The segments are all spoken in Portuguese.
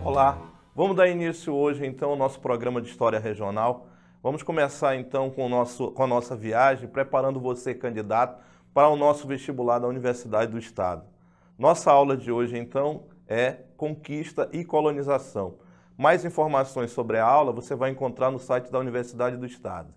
Olá, vamos dar início hoje então ao nosso programa de História Regional. Vamos começar então com a nossa viagem, preparando você, candidato, para o nosso vestibular da Universidade do Estado. Nossa aula de hoje então é Conquista e Colonização. Mais informações sobre a aula você vai encontrar no site da Universidade do Estado.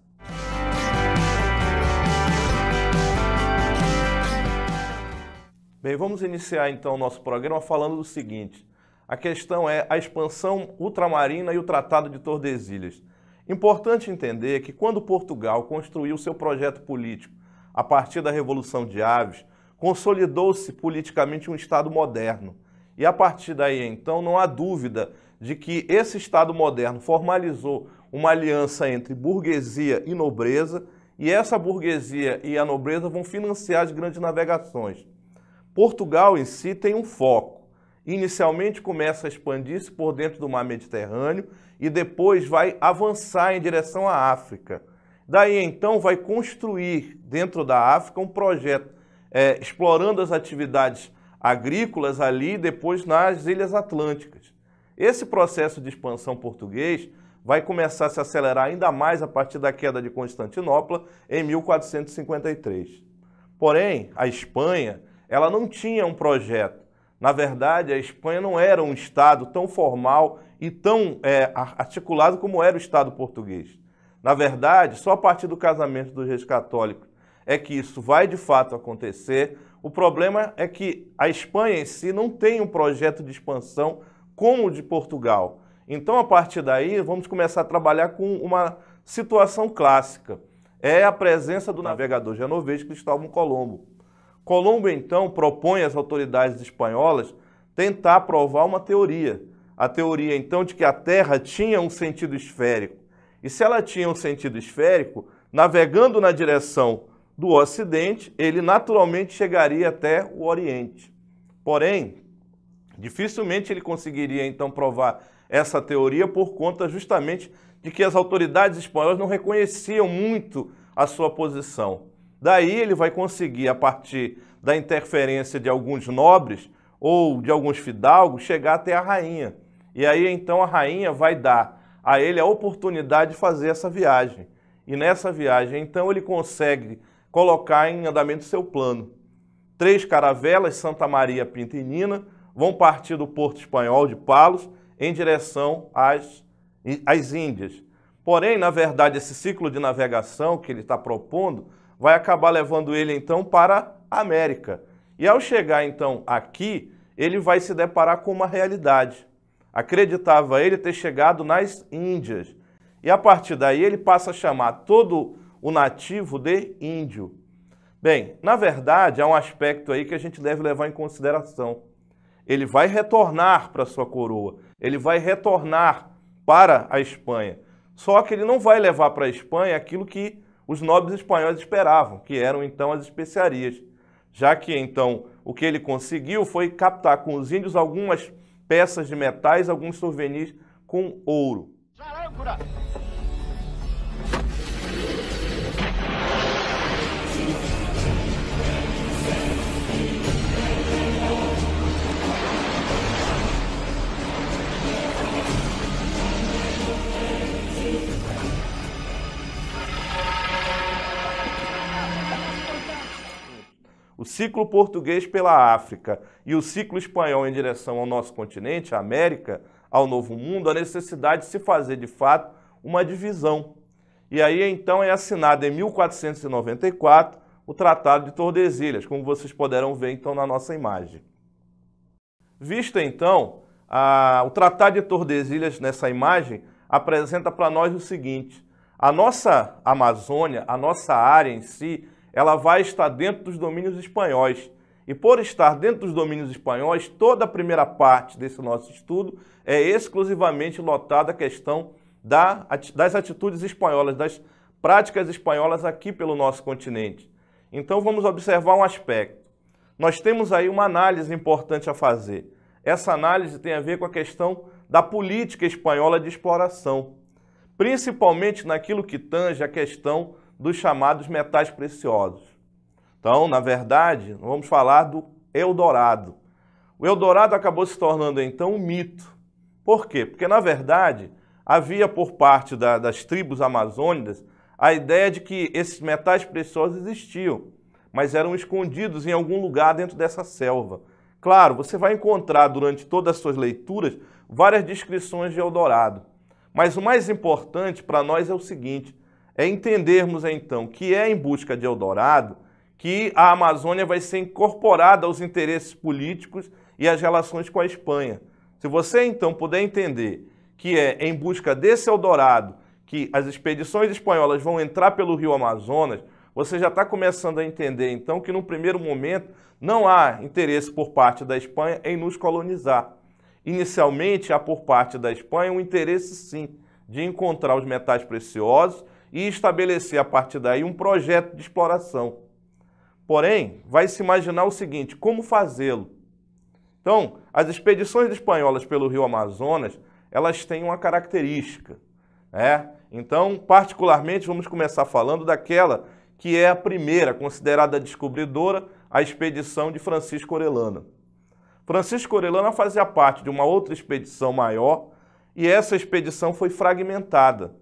Bem, vamos iniciar então o nosso programa falando do seguinte. A questão é a expansão ultramarina e o Tratado de Tordesilhas. Importante entender que quando Portugal construiu seu projeto político a partir da Revolução de Aves, consolidou-se politicamente um Estado moderno. E a partir daí, então, não há dúvida de que esse Estado moderno formalizou uma aliança entre burguesia e nobreza, e essa burguesia e a nobreza vão financiar as grandes navegações. Portugal em si tem um foco. Inicialmente começa a expandir-se por dentro do mar Mediterrâneo e depois vai avançar em direção à África. Daí então vai construir dentro da África um projeto explorando as atividades agrícolas ali e depois nas Ilhas Atlânticas. Esse processo de expansão português vai começar a se acelerar ainda mais a partir da queda de Constantinopla em 1453. Porém, a Espanha ela não tinha um projeto. Na verdade, a Espanha não era um Estado tão formal e tão articulado como era o Estado português. Na verdade, só a partir do casamento dos reis católicos é que isso vai de fato acontecer. O problema é que a Espanha em si não tem um projeto de expansão como o de Portugal. Então, a partir daí, vamos começar a trabalhar com uma situação clássica. É a presença do navegador genovês Cristóvão Colombo. Colombo, então, propõe às autoridades espanholas tentar provar uma teoria. A teoria, então, de que a Terra tinha um sentido esférico. E se ela tinha um sentido esférico, navegando na direção do Ocidente, ele naturalmente chegaria até o Oriente. Porém, dificilmente ele conseguiria, então, provar essa teoria por conta justamente de que as autoridades espanholas não reconheciam muito a sua posição. Daí ele vai conseguir, a partir da interferência de alguns nobres ou de alguns fidalgos, chegar até a rainha. E aí então a rainha vai dar a ele a oportunidade de fazer essa viagem. E nessa viagem então ele consegue colocar em andamento seu plano. 3 caravelas, Santa Maria, Pinta e Nina, vão partir do porto espanhol de Palos em direção às Índias. Porém, na verdade, esse ciclo de navegação que ele está propondo vai acabar levando ele, então, para a América. E ao chegar, então, aqui, ele vai se deparar com uma realidade. Acreditava ele ter chegado nas Índias. E a partir daí ele passa a chamar todo o nativo de índio. Bem, na verdade, há um aspecto aí que a gente deve levar em consideração. Ele vai retornar para sua coroa. Ele vai retornar para a Espanha. Só que ele não vai levar para a Espanha aquilo que os nobres espanhóis esperavam, que eram então as especiarias, já que então o que ele conseguiu foi captar com os índios algumas peças de metais, alguns souvenirs com ouro. O ciclo português pela África e o ciclo espanhol em direção ao nosso continente, a América, ao Novo Mundo, a necessidade de se fazer, de fato, uma divisão. E aí, então, é assinado em 1494 o Tratado de Tordesilhas, como vocês poderão ver, então, na nossa imagem. Visto, então, o Tratado de Tordesilhas, nessa imagem, apresenta para nós o seguinte: a nossa Amazônia, a nossa área em si, ela vai estar dentro dos domínios espanhóis. E por estar dentro dos domínios espanhóis, toda a primeira parte desse nosso estudo é exclusivamente lotada a questão das atitudes espanholas, das práticas espanholas aqui pelo nosso continente. Então vamos observar um aspecto. Nós temos aí uma análise importante a fazer. Essa análise tem a ver com a questão da política espanhola de exploração, principalmente naquilo que tange a questão dos chamados metais preciosos. Então, na verdade, vamos falar do Eldorado. O Eldorado acabou se tornando, então, um mito, Por quê? Porque, na verdade, havia por parte das tribos amazônicas a ideia de que esses metais preciosos existiam, mas eram escondidos em algum lugar dentro dessa selva. Claro, você vai encontrar durante todas as suas leituras várias descrições de Eldorado, mas o mais importante para nós é o seguinte, é entendermos então que é em busca de Eldorado que a Amazônia vai ser incorporada aos interesses políticos e às relações com a Espanha. Se você então puder entender que é em busca desse Eldorado que as expedições espanholas vão entrar pelo rio Amazonas, você já está começando a entender então que no primeiro momento não há interesse por parte da Espanha em nos colonizar. Inicialmente há por parte da Espanha um interesse sim de encontrar os metais preciosos e estabelecer a partir daí um projeto de exploração. Porém, vai se imaginar o seguinte, como fazê-lo? Então, as expedições espanholas pelo rio Amazonas, elas têm uma característica, né? Então, particularmente, vamos começar falando daquela que é a primeira, considerada descobridora, a expedição de Francisco Orellana. Francisco Orellana fazia parte de uma outra expedição maior e essa expedição foi fragmentada.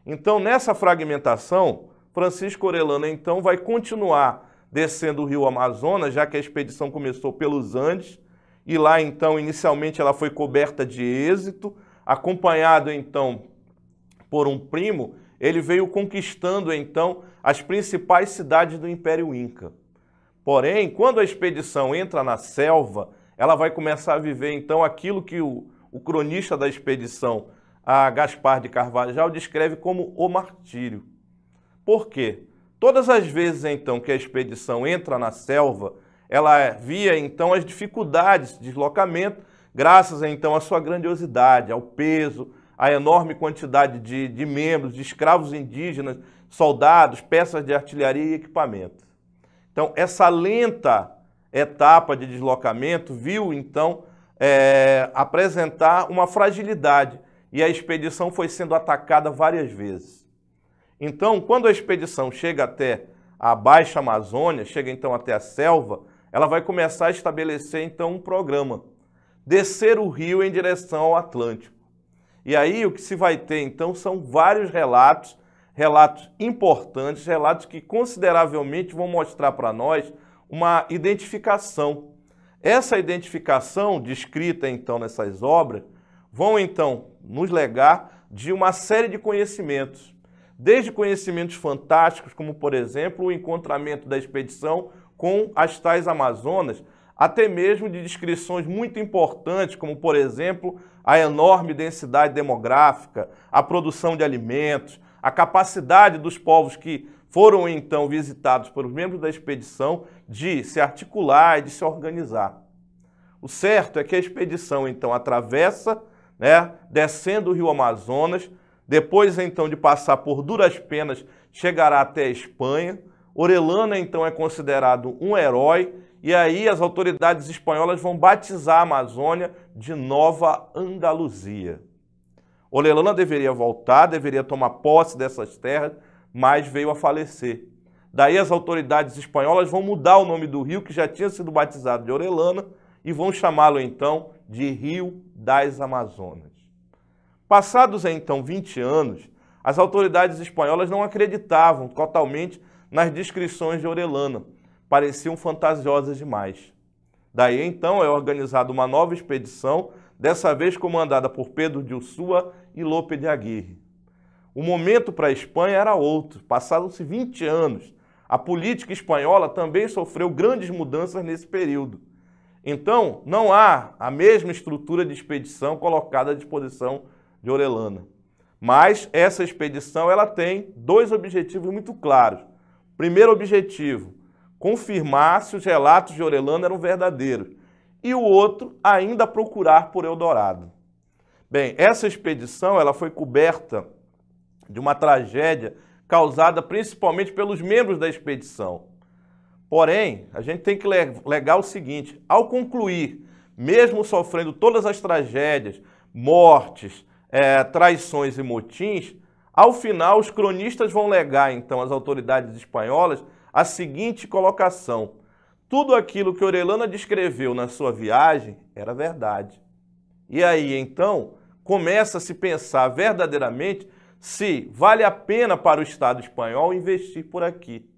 Então, nessa fragmentação, Francisco Orellana então vai continuar descendo o rio Amazonas, já que a expedição começou pelos Andes, e lá então, inicialmente, ela foi coberta de êxito, acompanhado então por um primo, ele veio conquistando então as principais cidades do Império Inca. Porém, quando a expedição entra na selva, ela vai começar a viver então aquilo que o cronista da expedição, a Gaspar de Carvajal, descreve como o martírio. Por quê? Todas as vezes então que a expedição entra na selva, ela via então as dificuldades de deslocamento, graças então à sua grandiosidade, ao peso, à enorme quantidade de membros, de escravos indígenas, soldados, peças de artilharia e equipamento. Então, essa lenta etapa de deslocamento viu então apresentar uma fragilidade e a expedição foi sendo atacada várias vezes. Então, quando a expedição chega até a Baixa Amazônia, chega então até a selva, ela vai começar a estabelecer então um programa, descer o rio em direção ao Atlântico. E aí o que se vai ter então são vários relatos importantes, relatos que consideravelmente vão mostrar para nós uma identificação. Essa identificação descrita então nessas obras vão então nos legar de uma série de conhecimentos, desde conhecimentos fantásticos, como por exemplo o encontramento da expedição com as tais Amazonas, até mesmo de descrições muito importantes, como por exemplo a enorme densidade demográfica, a produção de alimentos, a capacidade dos povos que foram então visitados pelos membros da expedição de se articular e de se organizar. O certo é que a expedição então atravessa, descendo o rio Amazonas, depois então de passar por duras penas, chegará até a Espanha. Orellana então é considerado um herói e aí as autoridades espanholas vão batizar a Amazônia de Nova Andaluzia. Orellana deveria voltar, deveria tomar posse dessas terras, mas veio a falecer. Daí as autoridades espanholas vão mudar o nome do rio, que já tinha sido batizado de Orellana, e vão chamá-lo então de Rio das Amazonas. Passados então 20 anos, as autoridades espanholas não acreditavam totalmente nas descrições de Orellana, pareciam fantasiosas demais. Daí então é organizada uma nova expedição, dessa vez comandada por Pedro de Ursúa e Lope de Aguirre. O momento para a Espanha era outro, passaram-se 20 anos. A política espanhola também sofreu grandes mudanças nesse período. Então, não há a mesma estrutura de expedição colocada à disposição de Orellana. Mas essa expedição ela tem dois objetivos muito claros. Primeiro objetivo, confirmar se os relatos de Orellana eram verdadeiros. E o outro, ainda procurar por Eldorado. Bem, essa expedição ela foi coberta de uma tragédia causada principalmente pelos membros da expedição. Porém, a gente tem que legar o seguinte, ao concluir, mesmo sofrendo todas as tragédias, mortes, traições e motins, ao final os cronistas vão legar então às autoridades espanholas a seguinte colocação: tudo aquilo que Orellana descreveu na sua viagem era verdade. E aí então, começa a se pensar verdadeiramente se vale a pena para o Estado espanhol investir por aqui.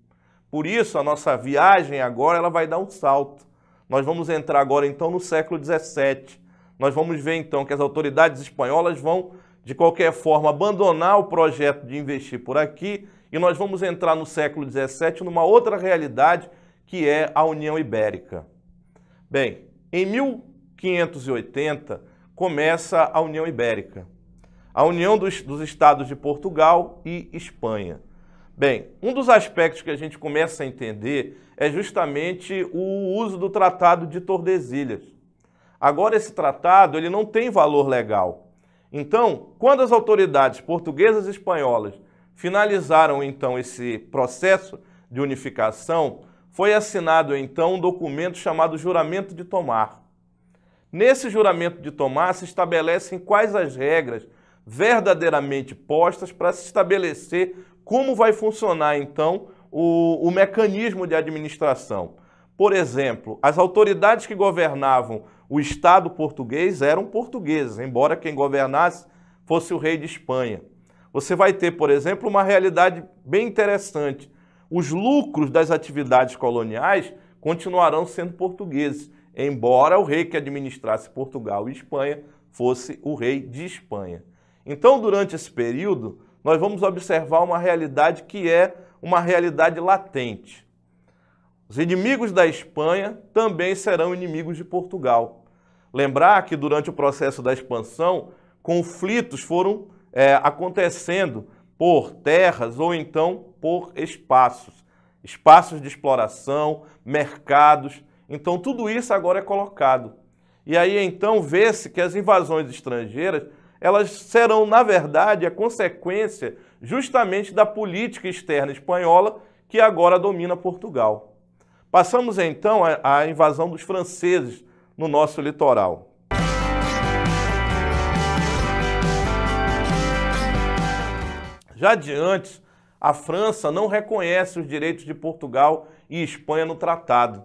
Por isso, a nossa viagem agora ela vai dar um salto. Nós vamos entrar agora, então, no século XVII. Nós vamos ver, então, que as autoridades espanholas vão, de qualquer forma, abandonar o projeto de investir por aqui e nós vamos entrar no século XVII numa outra realidade, que é a União Ibérica. Bem, em 1580 começa a União Ibérica, a união dos estados de Portugal e Espanha. Bem, um dos aspectos que a gente começa a entender é justamente o uso do Tratado de Tordesilhas. Agora, esse tratado ele não tem valor legal. Então, quando as autoridades portuguesas e espanholas finalizaram, então, esse processo de unificação, foi assinado, então, um documento chamado Juramento de Tomar. Nesse Juramento de Tomar se estabelecem quais as regras verdadeiramente postas para se estabelecer como vai funcionar, então, o mecanismo de administração. Por exemplo, as autoridades que governavam o Estado português eram portugueses, embora quem governasse fosse o rei de Espanha. Você vai ter, por exemplo, uma realidade bem interessante. Os lucros das atividades coloniais continuarão sendo portugueses, embora o rei que administrasse Portugal e Espanha fosse o rei de Espanha. Então, durante esse período, nós vamos observar uma realidade que é uma realidade latente. Os inimigos da Espanha também serão inimigos de Portugal. Lembrar que durante o processo da expansão, conflitos foram acontecendo por terras ou então por espaços de exploração, mercados. Então tudo isso agora é colocado. E aí então vê-se que as invasões estrangeiras, elas serão, na verdade, a consequência justamente da política externa espanhola que agora domina Portugal. Passamos então à invasão dos franceses no nosso litoral. Já de antes, a França não reconhece os direitos de Portugal e Espanha no tratado.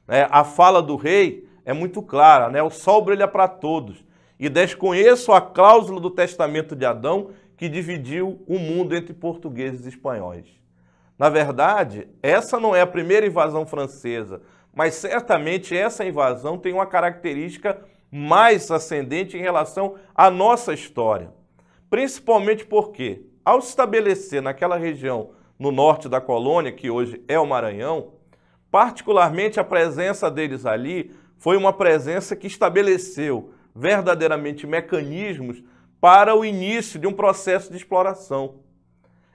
A fala do rei é muito clara, o sol brilha para todos. E desconheço a cláusula do Testamento de Adão que dividiu o mundo entre portugueses e espanhóis. Na verdade, essa não é a primeira invasão francesa, mas certamente essa invasão tem uma característica mais ascendente em relação à nossa história. Principalmente porque, ao se estabelecer naquela região no norte da colônia, que hoje é o Maranhão, particularmente a presença deles ali foi uma presença que estabeleceu verdadeiramente mecanismos para o início de um processo de exploração.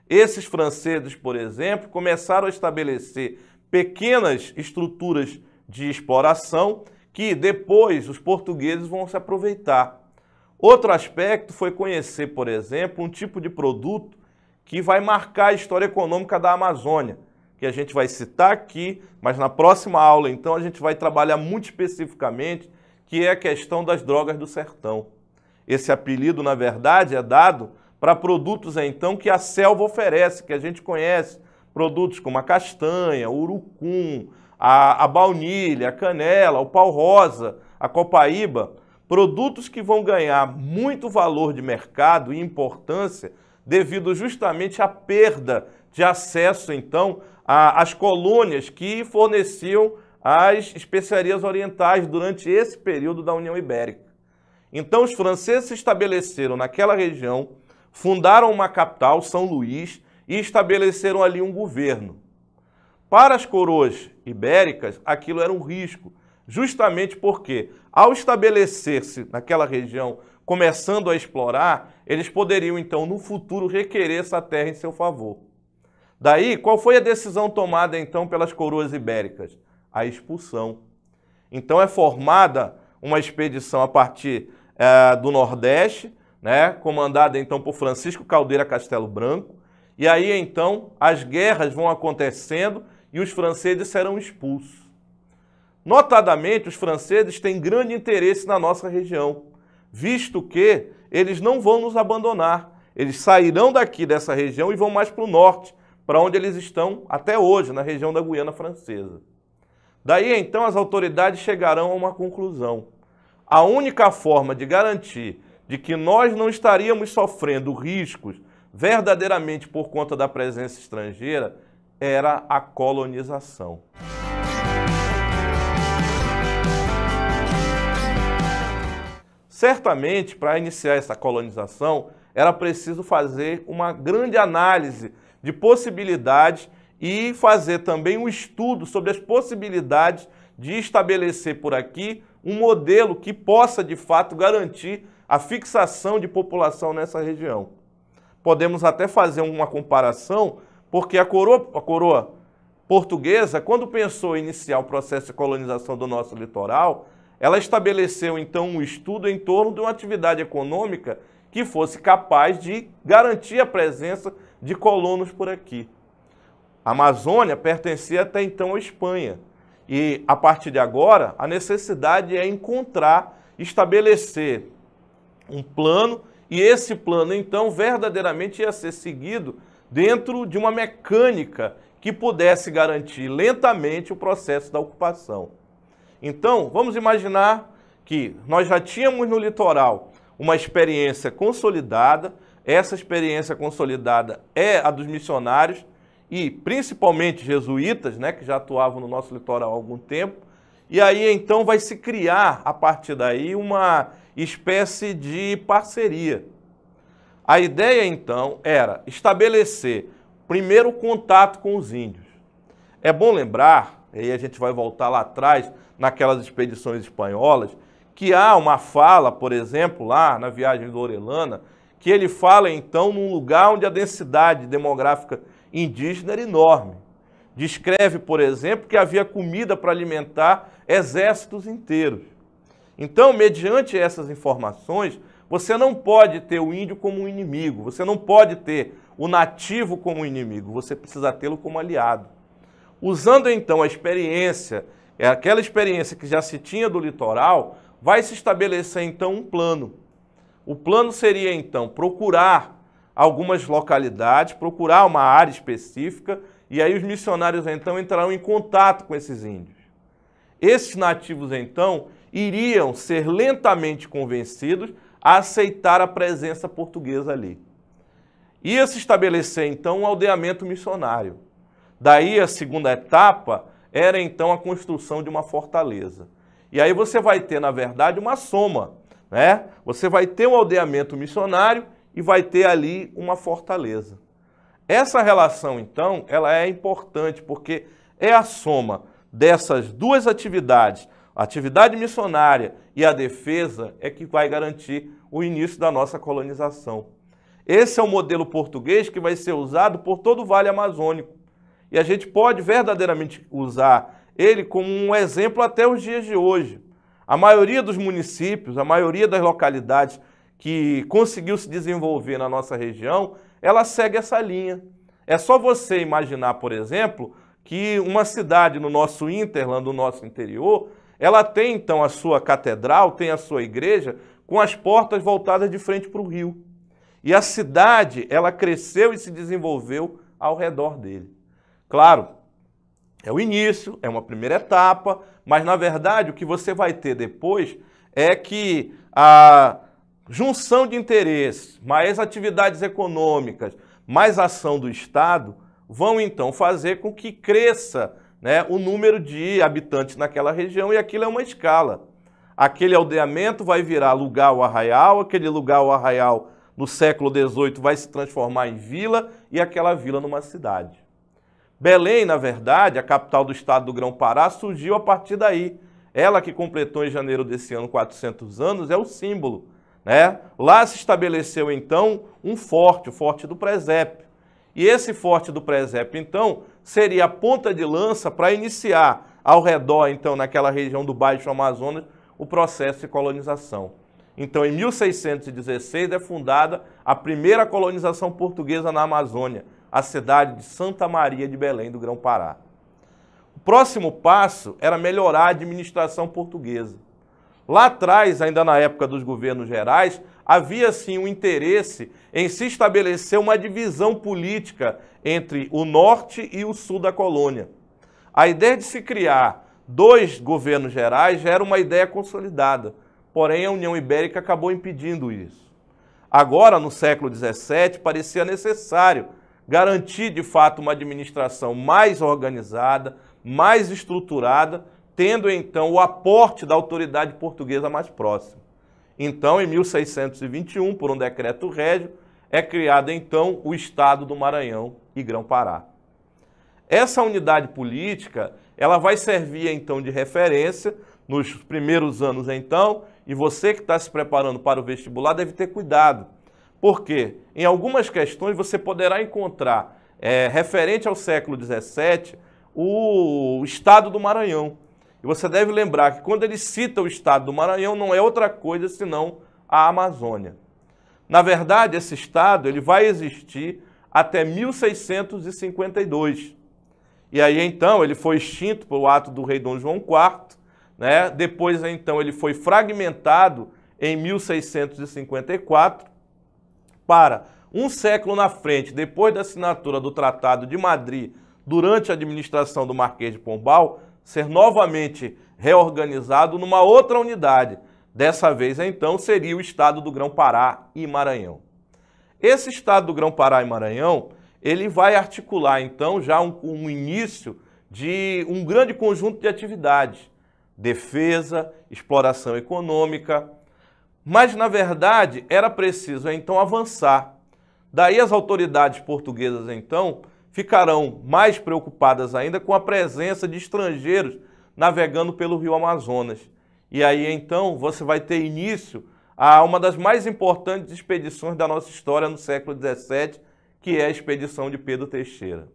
Esses franceses, por exemplo, começaram a estabelecer pequenas estruturas de exploração que depois os portugueses vão se aproveitar. Outro aspecto foi conhecer, por exemplo, um tipo de produto que vai marcar a história econômica da Amazônia, que a gente vai citar aqui, mas na próxima aula, então, a gente vai trabalhar muito especificamente, que é a questão das drogas do sertão. Esse apelido, na verdade, é dado para produtos, então, que a selva oferece, que a gente conhece, produtos como a castanha, o urucum, a baunilha, a canela, o pau-rosa, a copaíba, produtos que vão ganhar muito valor de mercado e importância devido justamente à perda de acesso, então, às colônias que forneciam as especiarias orientais durante esse período da União Ibérica. Então, os franceses se estabeleceram naquela região, fundaram uma capital, São Luís, e estabeleceram ali um governo. Para as coroas ibéricas, aquilo era um risco, justamente porque, ao estabelecer-se naquela região, começando a explorar, eles poderiam, então, no futuro, requerer essa terra em seu favor. Daí, qual foi a decisão tomada, então, pelas coroas ibéricas? A expulsão. Então, é formada uma expedição a partir do Nordeste, comandada, então, por Francisco Caldeira Castelo Branco, e aí, então, as guerras vão acontecendo e os franceses serão expulsos. Notadamente, os franceses têm grande interesse na nossa região, visto que eles não vão nos abandonar. Eles sairão daqui dessa região e vão mais para o norte, para onde eles estão até hoje, na região da Guiana Francesa. Daí, então, as autoridades chegarão a uma conclusão. A única forma de garantir de que nós não estaríamos sofrendo riscos verdadeiramente por conta da presença estrangeira era a colonização. Certamente, para iniciar essa colonização, era preciso fazer uma grande análise de possibilidades e fazer também um estudo sobre as possibilidades de estabelecer por aqui um modelo que possa, de fato, garantir a fixação de população nessa região. Podemos até fazer uma comparação, porque a coroa portuguesa, quando pensou em iniciar o processo de colonização do nosso litoral, ela estabeleceu, então, um estudo em torno de uma atividade econômica que fosse capaz de garantir a presença de colonos por aqui. A Amazônia pertencia até então à Espanha. E, a partir de agora, a necessidade é encontrar, estabelecer um plano, e esse plano, então, verdadeiramente ia ser seguido dentro de uma mecânica que pudesse garantir lentamente o processo da ocupação. Então, vamos imaginar que nós já tínhamos no litoral uma experiência consolidada, essa experiência consolidada é a dos missionários e principalmente jesuítas, né, que já atuavam no nosso litoral há algum tempo, e aí então vai se criar, a partir daí, uma espécie de parceria. A ideia então era estabelecer primeiro o contato com os índios. É bom lembrar, e aí a gente vai voltar lá atrás, naquelas expedições espanholas, que há uma fala, por exemplo, lá na viagem do Orellana, que ele fala então num lugar onde a densidade demográfica indígena era enorme. Descreve, por exemplo, que havia comida para alimentar exércitos inteiros. Então, mediante essas informações, você não pode ter o índio como um inimigo, você não pode ter o nativo como um inimigo, você precisa tê-lo como aliado. Usando então a experiência, aquela experiência que já se tinha do litoral, vai se estabelecer então um plano. O plano seria então procurar algumas localidades, procurar uma área específica, e aí os missionários então entrarão em contato com esses índios. Esses nativos então iriam ser lentamente convencidos a aceitar a presença portuguesa ali. Ia se estabelecer então um aldeamento missionário. Daí a segunda etapa era então a construção de uma fortaleza. E aí você vai ter, na verdade, uma soma, né? Você vai ter um aldeamento missionário e vai ter ali uma fortaleza. Essa relação, então, ela é importante porque é a soma dessas duas atividades, a atividade missionária e a defesa, é que vai garantir o início da nossa colonização. Esse é o modelo português que vai ser usado por todo o Vale Amazônico. E a gente pode verdadeiramente usar ele como um exemplo até os dias de hoje. A maioria dos municípios, a maioria das localidades que conseguiu se desenvolver na nossa região, ela segue essa linha. É só você imaginar, por exemplo, que uma cidade no nosso hinterland, no nosso interior, ela tem então a sua catedral, tem a sua igreja, com as portas voltadas de frente para o rio. E a cidade, ela cresceu e se desenvolveu ao redor dele. Claro, é o início, é uma primeira etapa, mas na verdade o que você vai ter depois é que a junção de interesses, mais atividades econômicas, mais ação do Estado, vão então fazer com que cresça, né, o número de habitantes naquela região, e aquilo é uma escala. Aquele aldeamento vai virar lugar ao arraial, aquele lugar ao arraial no século XVIII vai se transformar em vila e aquela vila numa cidade. Belém, na verdade, a capital do estado do Grão-Pará, surgiu a partir daí. Ela que completou em janeiro desse ano 400 anos, é o símbolo, né? Lá se estabeleceu então um forte, o Forte do Presépio. E esse Forte do Presépio, então, seria a ponta de lança para iniciar ao redor, então, naquela região do Baixo Amazonas, o processo de colonização. Então, em 1616 é fundada a primeira colonização portuguesa na Amazônia, a cidade de Santa Maria de Belém do Grão-Pará. O próximo passo era melhorar a administração portuguesa. Lá atrás, ainda na época dos governos gerais, havia sim um interesse em se estabelecer uma divisão política entre o norte e o sul da colônia. A ideia de se criar dois governos gerais já era uma ideia consolidada, porém a União Ibérica acabou impedindo isso. Agora, no século XVII, parecia necessário garantir, de fato, uma administração mais organizada, mais estruturada, tendo, então, o aporte da autoridade portuguesa mais próxima. Então, em 1621, por um decreto régio, é criado, então, o Estado do Maranhão e Grão-Pará. Essa unidade política, ela vai servir, então, de referência nos primeiros anos, então, e você que está se preparando para o vestibular deve ter cuidado, porque em algumas questões você poderá encontrar, referente ao século XVII, o Estado do Maranhão. E você deve lembrar que quando ele cita o Estado do Maranhão, não é outra coisa senão a Amazônia. Na verdade, esse Estado ele vai existir até 1652. E aí, então, ele foi extinto pelo ato do rei Dom João IV, né? Depois, então, ele foi fragmentado em 1654 para, um século na frente, depois da assinatura do Tratado de Madrid, durante a administração do Marquês de Pombal, ser novamente reorganizado numa outra unidade. Dessa vez, então, seria o Estado do Grão-Pará e Maranhão. Esse Estado do Grão-Pará e Maranhão, ele vai articular, então, já um início de um grande conjunto de atividades. Defesa, exploração econômica, mas, na verdade, era preciso, então, avançar. Daí as autoridades portuguesas, então, ficarão mais preocupadas ainda com a presença de estrangeiros navegando pelo rio Amazonas. E aí, então, você vai ter início a uma das mais importantes expedições da nossa história no século XVII, que é a expedição de Pedro Teixeira.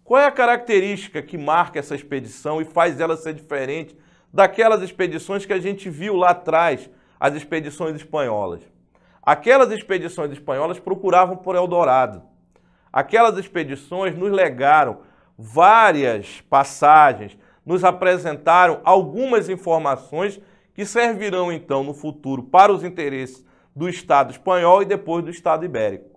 Qual é a característica que marca essa expedição e faz ela ser diferente daquelas expedições que a gente viu lá atrás, as expedições espanholas? Aquelas expedições espanholas procuravam por Eldorado. Aquelas expedições nos legaram várias passagens, nos apresentaram algumas informações que servirão, então, no futuro para os interesses do Estado espanhol e depois do Estado ibérico.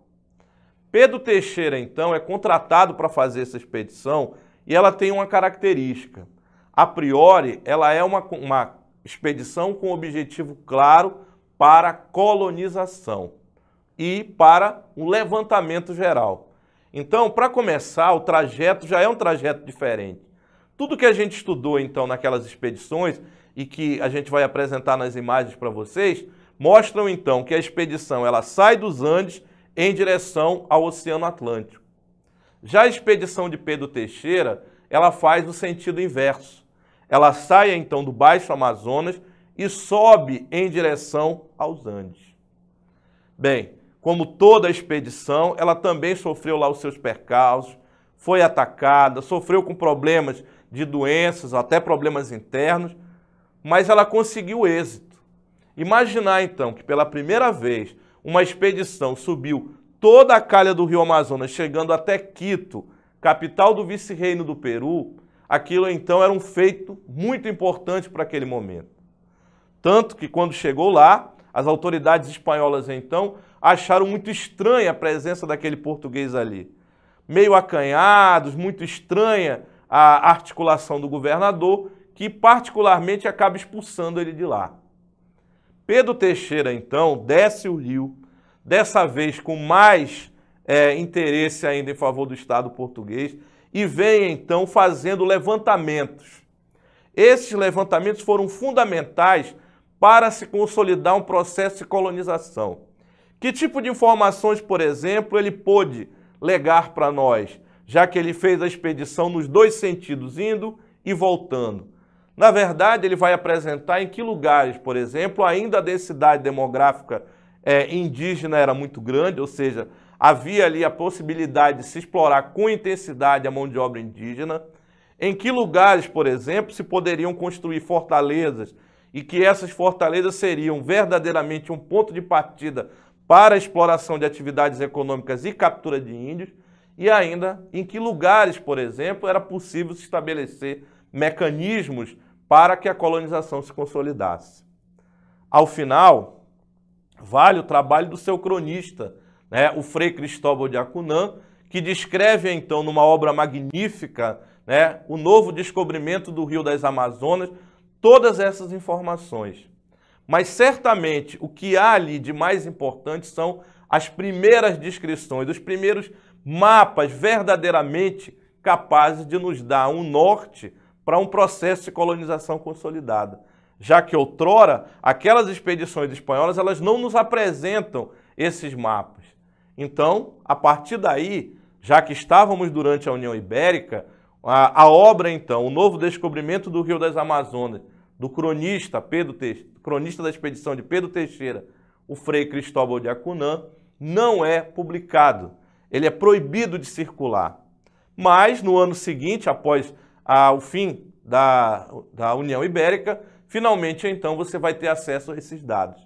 Pedro Teixeira, então, é contratado para fazer essa expedição e ela tem uma característica. A priori, ela é uma expedição com objetivo claro para colonização e para um levantamento geral. Então, para começar, o trajeto já é um trajeto diferente. Tudo que a gente estudou, então, naquelas expedições e que a gente vai apresentar nas imagens para vocês, mostram, então, que a expedição ela sai dos Andes em direção ao Oceano Atlântico. Já a expedição de Pedro Teixeira, ela faz o sentido inverso. Ela sai, então, do Baixo Amazonas e sobe em direção aos Andes. Bem, como toda a expedição, ela também sofreu lá os seus percalços, foi atacada, sofreu com problemas de doenças, até problemas internos, mas ela conseguiu êxito. Imaginar, então, que pela primeira vez uma expedição subiu toda a calha do rio Amazonas, chegando até Quito, capital do vice-reino do Peru, aquilo então era um feito muito importante para aquele momento. Tanto que quando chegou lá, as autoridades espanholas então acharam muito estranha a presença daquele português ali. Meio acanhados, muito estranha a articulação do governador, que particularmente acaba expulsando ele de lá. Pedro Teixeira, então, desce o rio, dessa vez com mais interesse ainda em favor do Estado português, e vem, então, fazendo levantamentos. Esses levantamentos foram fundamentais para se consolidar um processo de colonização. Que tipo de informações, por exemplo, ele pôde legar para nós, já que ele fez a expedição nos dois sentidos, indo e voltando? Na verdade, ele vai apresentar em que lugares, por exemplo, ainda a densidade demográfica indígena era muito grande, ou seja, havia ali a possibilidade de se explorar com intensidade a mão de obra indígena. Em que lugares, por exemplo, se poderiam construir fortalezas e que essas fortalezas seriam verdadeiramente um ponto de partida para a exploração de atividades econômicas e captura de índios. E ainda em que lugares, por exemplo, era possível se estabelecer mecanismos para que a colonização se consolidasse. Ao final, vale o trabalho do seu cronista, o Frei Cristóvão de Acunhã, que descreve, então, numa obra magnífica, né, o novo descobrimento do Rio das Amazonas, todas essas informações. Mas certamente o que há ali de mais importante são as primeiras descrições, os primeiros mapas verdadeiramente capazes de nos dar um norte para um processo de colonização consolidada. Já que outrora, aquelas expedições espanholas, elas não nos apresentam esses mapas. Então, a partir daí, já que estávamos durante a União Ibérica, a obra, então, o novo descobrimento do Rio das Amazonas, do cronista da expedição de Pedro Teixeira, o Frei Cristóbal de Acunhã, não é publicado. Ele é proibido de circular. Mas, no ano seguinte, após o fim da União Ibérica, finalmente, então, você vai ter acesso a esses dados.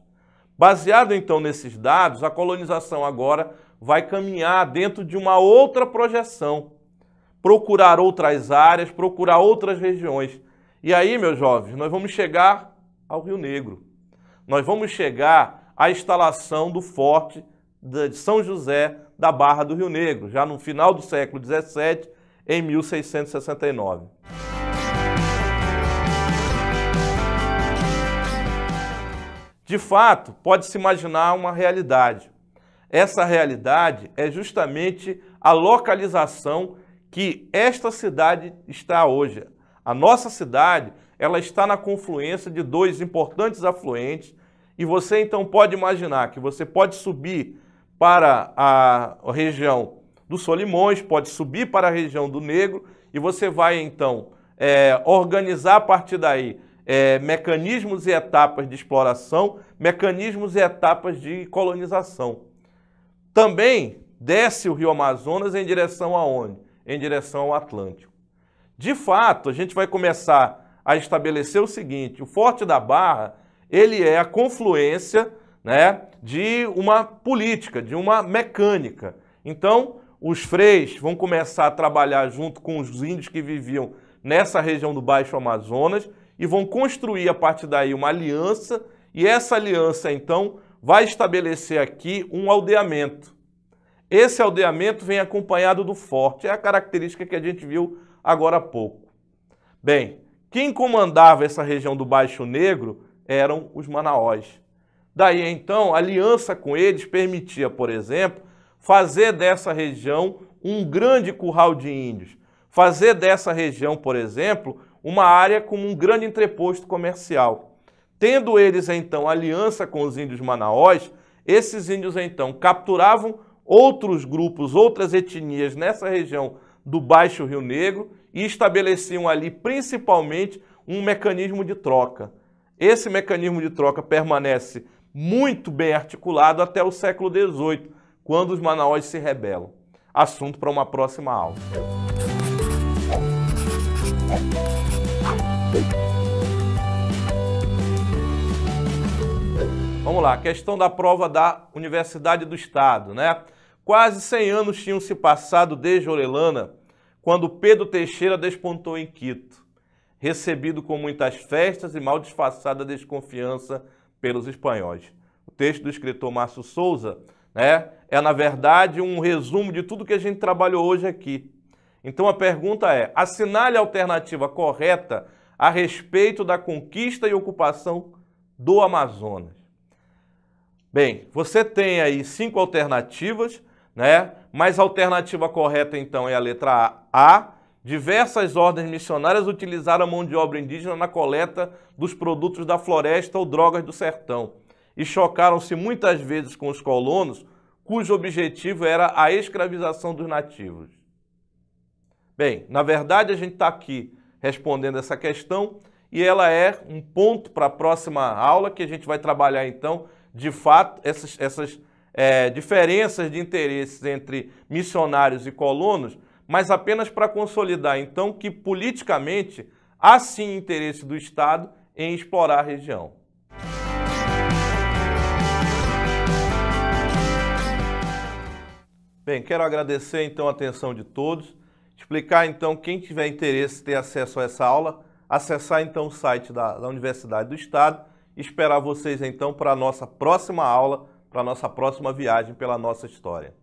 Baseado, então, nesses dados, a colonização agora vai caminhar dentro de uma outra projeção, procurar outras áreas, procurar outras regiões. E aí, meus jovens, nós vamos chegar ao Rio Negro. Nós vamos chegar à instalação do Forte de São José da Barra do Rio Negro, já no final do século XVII, em 1669. De fato, pode-se imaginar uma realidade. Essa realidade é justamente a localização que esta cidade está hoje. A nossa cidade, ela está na confluência de dois importantes afluentes e você então pode imaginar que você pode subir para a região do Solimões, pode subir para a região do Negro e você vai então organizar a partir daí mecanismos e etapas de exploração, mecanismos e etapas de colonização. Também desce o Rio Amazonas em direção aonde? Em direção ao Atlântico. De fato, a gente vai começar a estabelecer o seguinte: o Forte da Barra, ele é a confluência, né, de uma política, de uma mecânica. Então, os freis vão começar a trabalhar junto com os índios que viviam nessa região do Baixo Amazonas e vão construir a partir daí uma aliança, e essa aliança, então, vai estabelecer aqui um aldeamento. Esse aldeamento vem acompanhado do forte, é a característica que a gente viu agora há pouco. Bem, quem comandava essa região do Baixo Negro eram os Manaós. Daí, então, a aliança com eles permitia, por exemplo, fazer dessa região um grande curral de índios, fazer dessa região, por exemplo, uma área como um grande entreposto comercial. Tendo eles, então, aliança com os índios Manaós, esses índios, então, capturavam outros grupos, outras etnias nessa região do Baixo Rio Negro e estabeleciam ali, principalmente, um mecanismo de troca. Esse mecanismo de troca permanece muito bem articulado até o século XVIII, quando os Manaós se rebelam. Assunto para uma próxima aula. Vamos lá, questão da prova da Universidade do Estado, né? Quase 100 anos tinham se passado desde Orellana, quando Pedro Teixeira despontou em Quito, recebido com muitas festas e mal disfarçada desconfiança pelos espanhóis. O texto do escritor Márcio Souza, né, é, na verdade, um resumo de tudo que a gente trabalhou hoje aqui. Então a pergunta é: assinale a alternativa correta a respeito da conquista e ocupação do Amazonas. Bem, você tem aí 5 alternativas, né? Mas a alternativa correta, então, é a letra A. Diversas ordens missionárias utilizaram a mão de obra indígena na coleta dos produtos da floresta ou drogas do sertão e chocaram-se muitas vezes com os colonos, cujo objetivo era a escravização dos nativos. Bem, na verdade, a gente está aqui respondendo essa questão e ela é um ponto para a próxima aula, que a gente vai trabalhar, então, de fato, essas diferenças de interesses entre missionários e colonos, mas apenas para consolidar, então, que politicamente há sim interesse do Estado em explorar a região. Bem, quero agradecer, então, a atenção de todos, explicar, então, quem tiver interesse em ter acesso a essa aula, acessar, então, o site da Universidade do Estado e esperar vocês, então, para a nossa próxima aula, para a nossa próxima viagem pela nossa história.